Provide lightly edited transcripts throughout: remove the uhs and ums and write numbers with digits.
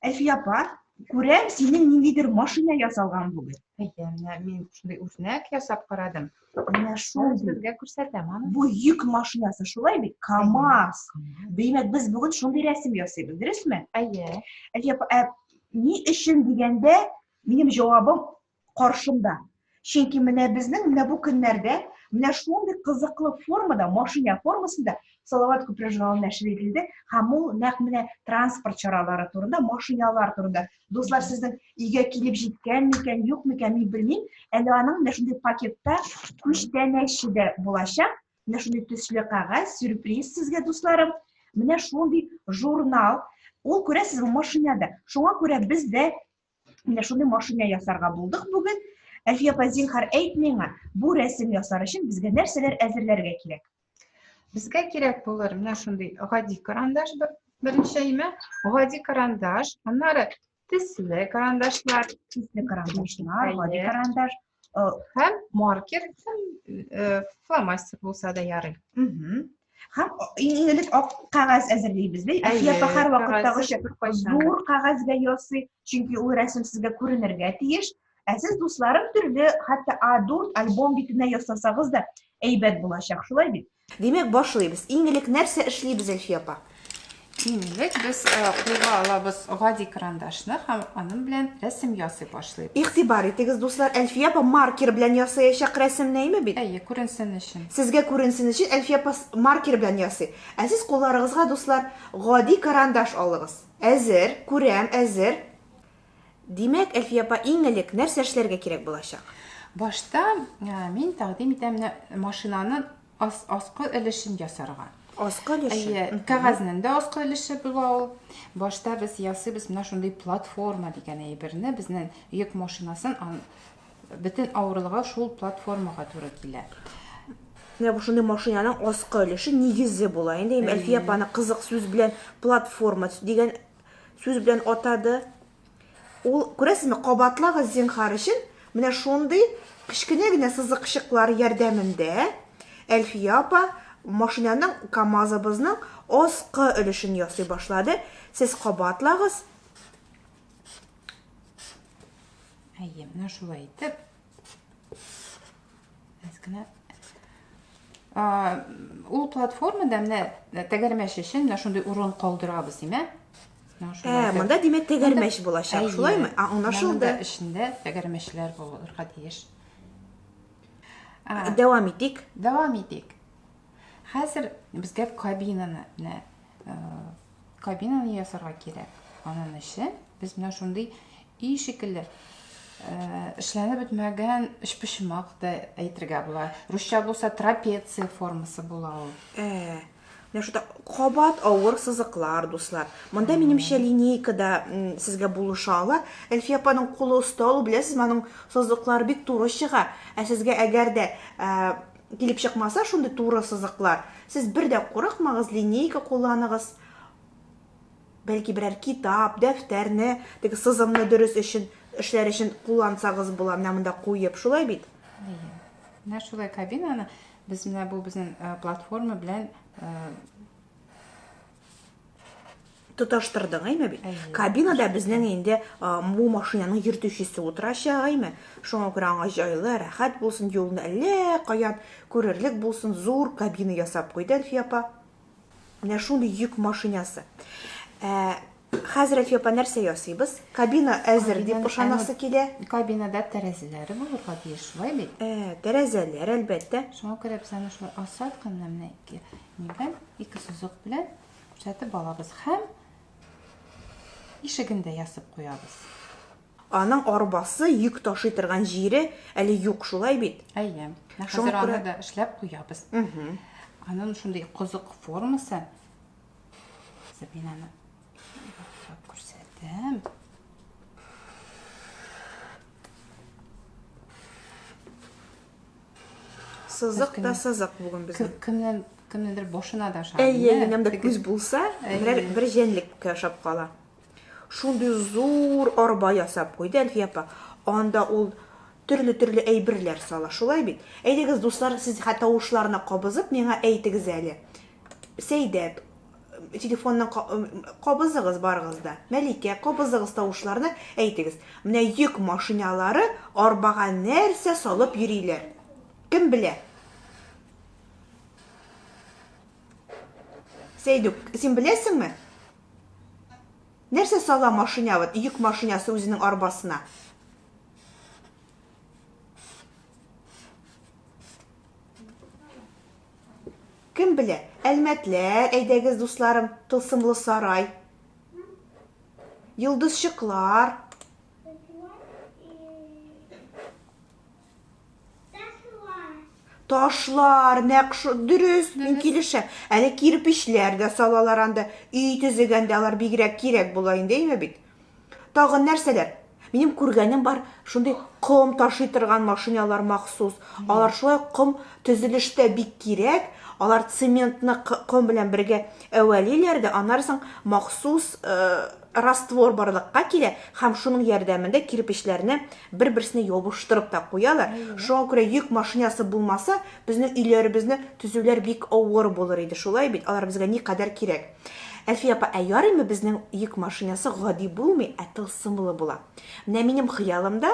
Әлфия апа, күрәм, синең ниндидер машина ясалган бүген. Мин шундай үрнәк ясап карадым. Менә шундый. Сезгә күрсәтәм аны. Бу йөк машинасы шулай бит? КамАЗ. Димәк, без бүген шундый рәсем ясыйбыз, дөресме? Әйе. Әлфия апа, ни өчен дигәндә, минем җавабым каршымда. Чөнки менә безнең менә бу көннәрдә менә шундый кызыклы формада, машина формасында Салават Күпер журналында нәшер ителде һәм ул нәкъ менә транспорт чаралары турында, машиналар турында. Дуслар, сезнең өйгә килеп җиткән микән, юк микән, мин белмим. Әле аның менә шундый пакетта күчтәнәче дә булачак. Менә шундый төсле кәгазь, сюрприз сезгә, дусларым. Менә шундый журнал. Ул күрәсез машинада. Шуңа күрә без дә менә шундый машина ясарга булдык бүген. Әлфия апа, зинһар әйт миңа, бу рәсем ясар өчен безгә нәрсәләр әзерләргә кирәк? Безгә кирәк булыр менә шундый гади карандаш беренчәйме? Гади карандаш, аннары төсле карандашлар, Гади карандаш, һәм маркер, һәм фломастер булса да ярый. Һәм иң элек ак кәгазь әзерләйбез ди. Әлфия апа һәр вакыттагыча зур кәгазьгә ясый, чөнки ул рәсем сезгә күренергә тиеш. Ә сез, дусларым, төрле, хәтта A4 альбом битенә ясасагыз да әйбәт булачак, шулай бит? Димәк, башлыйбыз. Иң элек нәрсә эшлибез, Әлфия апа? Иң элек без кулга алабыз гади карандашны һәм аның белән рәсем ясый башлыйбыз. Игътибар итегез, дуслар, Әлфия апа маркер белән ясаячак рәсемнәйме бит? Әйе, күренсен өчен. Сезгә күренсен өчен Әлфия апа маркер белән ясый. Ә сез кулларыгызга, дуслар, гади карандаш алыгыз. Әзер, күрәм, әзер. Димәк, Әлфия апа, иң элек нәрсә эшләргә кирәк булачак? Башта мин тәкъдим итәм машинаның аскы өлешен ясарга. Аскы өлеше? Кәгазьнең дә аскы өлеше була ул. Башта без ясыйбыз менә шундый платформа дигән әйберне, безнең йөк машинасын бөтен авырлыгы шул платформага туры килә. Менә бу шундый машинаның аскы өлеше нигезе була. Инде Әлфия апаны кызык сүз белән платформа дигән сүз белән атады. Ул, күрәсезме, кабатлагыз зинһар өчен менә шундый кичкенә генә сызыкчыклар ярдәмендә Әлфия апа машинаның, КамАЗыбызның аскы өлешен ясый башлады. Сез кабатлагыз. Әйе, менә шулай итеп. Ул платформада менә тәгәрмәч өчен менә шундый урын калдырабыз, име? Монда димәк тәгәрмәч булачак, шулаймы? Аңлашылды. Эчендә тәгәрмәчләр булырга тиеш. Дәвам итик. Хәзер безгә кабинаны ясарга кирәк. Аның өчен без менә шундый шикелле эшләнеп бетмәгән эчпочмак да әйтергә була. Русча булса трапеция формасы була ул. Менә шунда кабат авыр сызыклар, дуслар. Монда минемчә линейка да сезгә булыша ала. Әлфия апаның кулы оста, ул беләсез, аның сызыклар бик туры чыга. Ә сезгә әгәр дә килеп чыкмаса шундый туры сызыклар, сез бер дә курыкмагыз, линейка кулланыгыз. Бәлки берәр китап, дәфтәрне, теге сызымны дөрес өчен, эшләр өчен куллансагыз була. Менә монда куеп, шулай бит? Менә шулай кабинаны без менә бу безнең платформа белән тоташтырдың, әйме бит? Кабинада безнең инде бу машинаның йөртүчесе утырачак, әйме? Шуңа күрә аңа җайлы, рәхәт булсын, юлны әллә каян күрерлек булсын, зур кабина ясап куйды Әлфия апа. Менә шундый йөк машинасы. Хәзер Әлфия апа нәрсә ясыйбыз? Кабина әзер дип ышанасы килә. Кабинада тәрәзәләре булырга тиеш, шулай бит? Тәрәзәләр, әлбәттә. Шуңа күрә без аны шулай асатканнан менә ике сызык белән күрсәтеп алабыз һәм ишеген дә ясып куябыз. Аның арбасы, йөк ташый торган җире әле юк, шулай бит? Әйе. Хәзер аны да эшләп куябыз. Аның шундый кызык формасы. Мин аны күрсәтәм. Сызык та сызык бүген безнең. Кемнеңдер башына да шар. Әйе, минемдә күз булса, бер җәнлек яшап кала. Шундый зур арба ясап куйды Әлфия апа. Анда ул төрле әйберләр сала, шулай бит? Әйдәгез, дуслар, сез хәтта тавышларына кабызып, миңа әйтегез әле. Сәйдәт, телефонның кабызыгыз барыгызда. Мәликә, кабызыгыз тавышларны әйтегез. Менә йөк машиналары арбага нәрсә салып йөриләр? Кем белә? Сәйдүк, син беләсеңме? Нәрсә сала машина, вот йөк машинасы үзенең арбасына? Кем белә? Әлмәтләр, әйдәгез дусларым, тылсымлы сарай. Йолдызчыклар. Ташлар, нәкъ дөрес, мин килешәм. Әле кирпечләр дә салалар анда, өй төзегәндә алар бигрәк кирәк була инде, әйме бит. Тагын нәрсәләр? Минем күргәнем бар, шундый ком ташый торган машиналар махсус. Алар шулай ком төзелештә бик кирәк. Алар цементны ком белән бергә әвәлиләр дә, аннан махсус раствор барлыкка килә һәм шуның ярдәмендә кирпечләрне бер-берсенә ябыштырып та куялар. Шуңа күрә йөк машинасы булмаса, безнең өйләребезне төзүләр бик авыр булыр иде. Шулай бит, алар безгә никадәр кирәк. Әлфия апа, ярыймы безнең йөк машинасы гади булмый, ә тылсымлы була. Менә минем хыялымда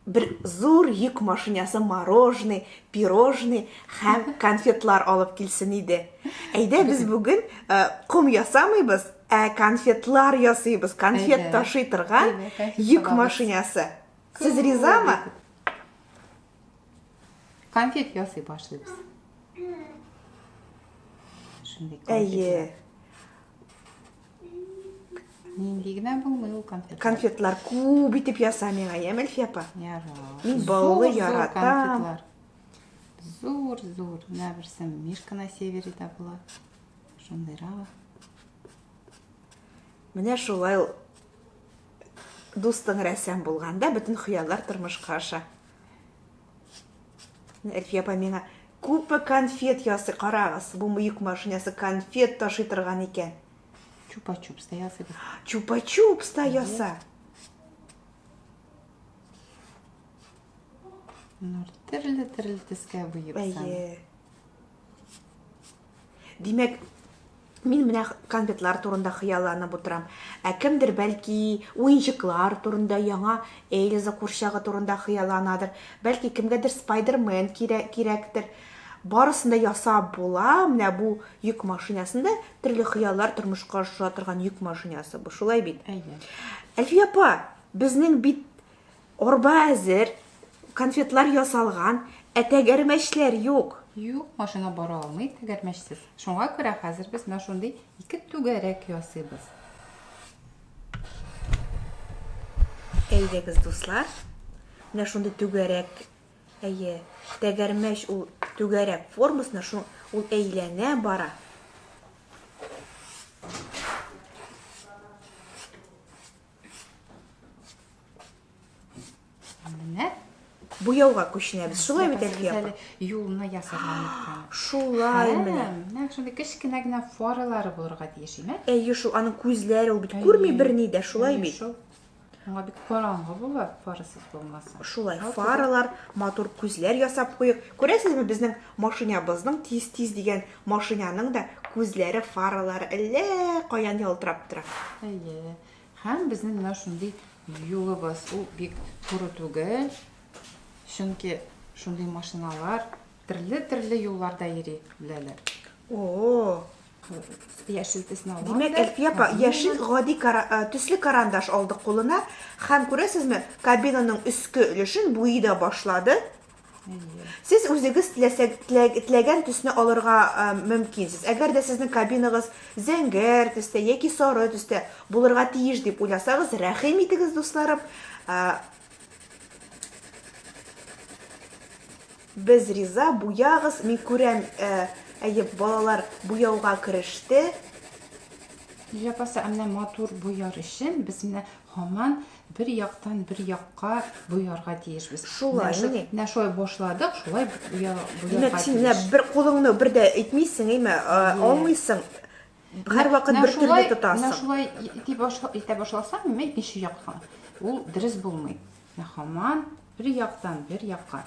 bir зур йөк машинасы мороженый, пирожный һәм конфетлар алып килсен иде. Әйдә без бүген ком ясамыйбыз, ә конфетлар ясыйбыз. Конфет ташый торган йөк машинасы. Сез ризамы? Конфет ясый башлыйбыз. Шундый Әйе. Нинди генә булмый ул конфет. Конфетлар күп итеп яса миңа, Әлфия апа. Ярар. Мин баллы яратам. Зур. Менә берсе Мишка на севере дә була. Шундыйрак. Менә шулай дустың рәсем булганда бөтен хыяллар тормышка аша. Әлфия апа миңа күпме конфет ясый, карагыз. Бу йөк машинасы конфет ташый торган икән. Чупа-чупс та ясыйбыз. Чупа-чупс та яса. Нур төрле төскә буйыпсан. Әйе. Димәк, мин менә конфетлар турында хыялланып утырам. Ә кемдер бәлки уенчыклар турында, яңа Эльза курчагы турында хыялланадыр. Бәлки кемгәдер Спайдермен кирәктер. Барысында ясап була. Менә бу йөк машинасында төрле хыяллар тормышка аша торган йөк машинасы. Бу шулай бит. Әйе. Әлфия апа, безнең бит арба әзер, конфетлар ясалган, ә тәгәрмәчләр юк. Юк, машина бара алмый тәгәрмәчсез. Шуңа күрә хәзер без менә шундый ике түгәрәк ясыйбыз. Әйдәгез дуслар, менә шундый түгәрәк, әйе, тәгәрмәч ул түгәрәк формасына ул әйләнә бара. Менә Буяуга күченәбез. Шулай бит, Әлфия апа? Юлны ясарган иткән. Шулай менә. Менә шундый кечкенә генә фаралары булырга тиеш, име? Әйе, шул аның күзләре ул бит күрми берни дә, шулай бит. Аңа бик караңгы була, фарасыз булмаса. Шулай фаралар, матур күзләр ясап куйык. Күрәсезме, безнең машинабызның тиз дигән машинаның да күзләре, фаралары әллә каян ялтырап тора. Әйе. Һәм безнең менә шундый юлыбыз ул бик туры түгел. Чөнки шундый машиналар төрле юлларда йөри беләләр. О, Яшел төсне алган. димәк, Әлфия апа, яшел гади төсле карандаш алдык кулына, һәм күрәсезме, кабинаның өске өлешен буйда башлады. Сез үзегез теләгән төсне алырга мөмкинсез. Әгәр дә сезнең кабинагыз зәңгәр төстә яки сары төстә булырга тиеш дип уйласагыз, рәхим итегез, дусларым. Без риза, буягыз, мин күрәм, әйе, балалар буяуга кереште. Япасы әмнә матур буяр өчен без менә һаман бер яктан бер якка буярга тиешбез. Шулай, менә шулай башладык, шулай буярга Димәк, син бер кулыңны бердә итмисең, әйме, алмыйсың. Һәр вакыт бер төрле тотасың. Менә шулай итә башласаң, менә икенче якка. Ул дөрес булмый. Һаман бер яктан бер якка.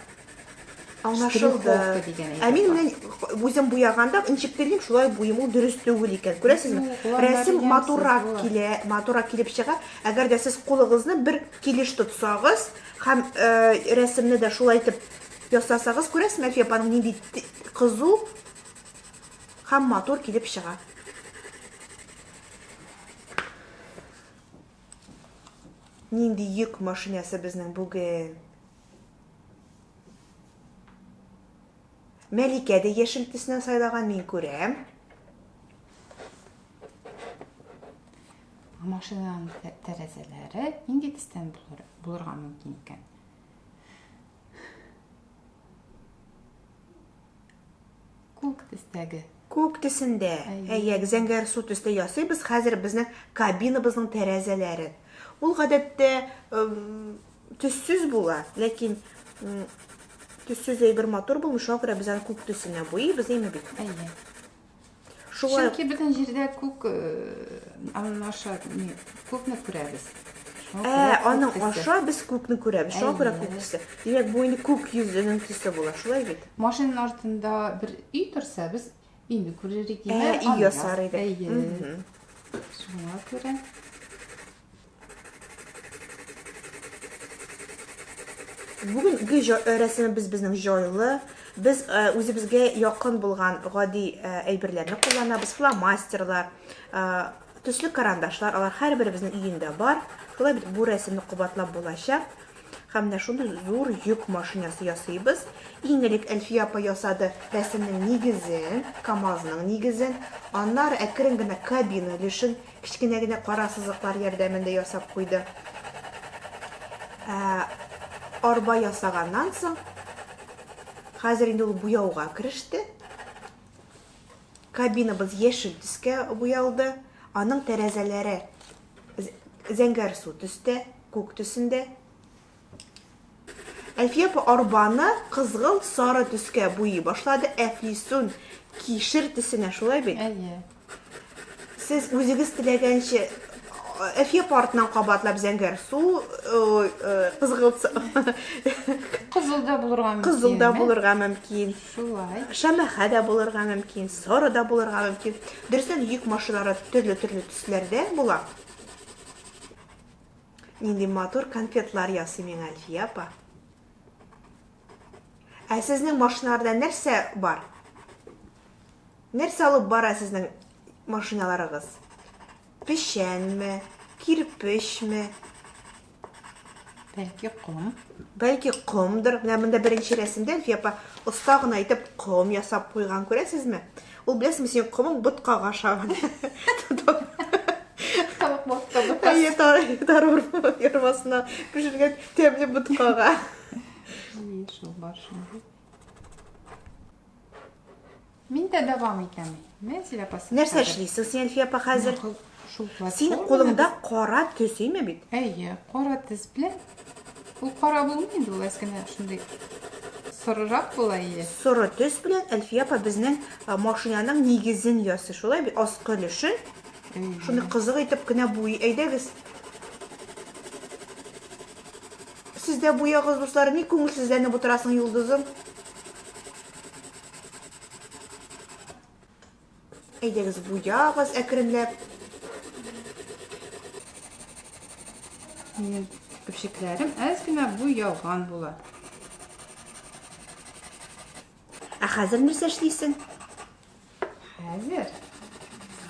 Аңлашылды. Штриховка дигән әйтеп Мин бар. менә үзем буяганда ничектер шулай буем ул дөрес түгел икән. Күрәсезме? Юк, улар Рәсем бары матуррак ямьсез була. килә, матуррак килеп чыга. Әгәр дә сез кулыгызны бер килеш тотсагыз һәм рәсемне дә шулай итеп ясасагыз, күрәсезме, Әлфия апаның нинди кызу һәм матур килеп чыга. Нинди йөк машинасы безнең бүген. Мәликә дә яшел төсенә сайлаган, мин күрәм. Машинаның тәрәзәләре нинди төстән булырга мөмкин икән? Күк төстәге. Күк төсендә. Әйе, зәңгәр су төстә ясыйбыз. Хәзер безнең кабинабызның тәрәзәләре. Ул гадәттә төссез була, ләкин төссез әйбер матур булмый, шуңа күрә без аны күк төсенә буйбыз, әйме бит? Әйе. Шулай Чөнки бөтен җирдә күк аша күкне күрәбез. аның аша без күкне күрәбез. Шуңа күрә күк төсе. Димәк, бу инде күк йөзенең төсе була, шулай бит? Машинаның артында бер өй торса, без инде күрер идек. Өй ясар идек. Әйе. Шуңа күрә. Бүгенге рәсемебез безнең җайлы. Без үзебезгә якын булган гади әйберләрне кулланабыз. Фломастерлар, төсле карандашлар, алар һәрберебезнең өендә бар. Шулай бит бу рәсемне кубатлап булачак. Һәм менә шундый зур йөк машинасы ясыйбыз. Иң элек Әлфия апа ясады рәсемнең нигезен, КамАЗның нигезен. Аннары әкрен генә кабина өлешен кичкенә генә кара сызыклар ярдәмендә ясап куйды. Арба ясаганнан соң хәзер инде ул буяуга кереште. Кабинабыз яшел төскә буялды. Аның тәрәзәләре зәңгәр су төстә, күк төсендә. Әлфия апа арбаны кызгылт сары төскә буйый башлады. Әфлисун кишер төсенә, шулай бит? Әйе. Сез үзегез теләгәнчә Әлфия апа артыннан кабатлап зәңгәр су, кызгылт Кызылда булырга мөмкин. Кызылда булырга мөмкин. Шулай. Шәмәхә дә булырга мөмкин, сары да булырга мөмкин. Дөрестән йөк машиналары төрле-төрле төсләрдә була. Нинди матур конфетлар ясый миңа Әлфия апа. Сезнең машиналарда нәрсә бар? Нәрсә алып бара сезнең машиналарыгыз? Пешәнме, кирпечме? Бәлки ком. Бәлки комдыр. Менә монда беренче рәсемдә Әлфия апа оста гына итеп ком ясап куйган, күрәсезме? Ул беләсезме, син комың боткага шаган. Табак боткага. Әйе, тарыр ярмасына пешергән тәмле боткага. Шул бар шунда. Мин дә дәвам итәм. Мен силә пасып. Нәрсә эшлисең син, Әлфия апа, хәзер? Шул Син кулыңда кара төсейме бит? Әйе, кара төс белән. Ул кара булмый инде, ул әскенә шундый сарырак була иде. Сары төс белән Әлфия апа безнең машинаның нигезен ясый, шулай бит? Аскы өлешен шуны кызык итеп кенә буй. Әйдәгез. Сез дә буягыз, дуслар, ни күңелсезләнеп утырасың, Йолдызым? Әйдәгез, буягыз әкренләп. Минем көпчекләрем әскенә буялган була. Хәзер нәрсә эшлисең? Хәзер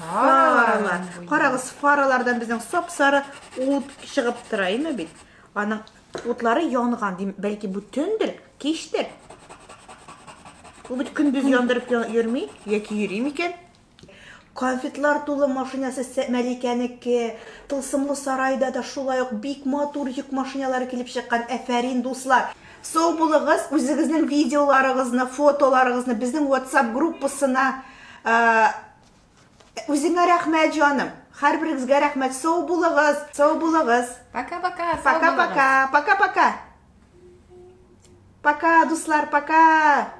Фаралар. Карагыз, фаралардан безнең сап-сары ут чыгып тора име бит? Аның утлары янган, бәлки бу төндер, кичтер. Ул бит көндез яндырып йөрми, яки йөри микән? Конфетлар тулы машинасы Мәликәнеке, тылсымлы сарайда да шулай ук бик матур йөк машиналары килеп чыккан. Әфәрин, дуслар. Сау булыгыз, үзегезнең видеоларыгызны, фотоларыгызны безнең WhatsApp группасына үзеңә рәхмәт, җаным. Һәрберегезгә рәхмәт. Сау булыгыз, сау булыгыз. Пока-пока. Пока-пока. Пока-пока. Пока, дуслар, пока.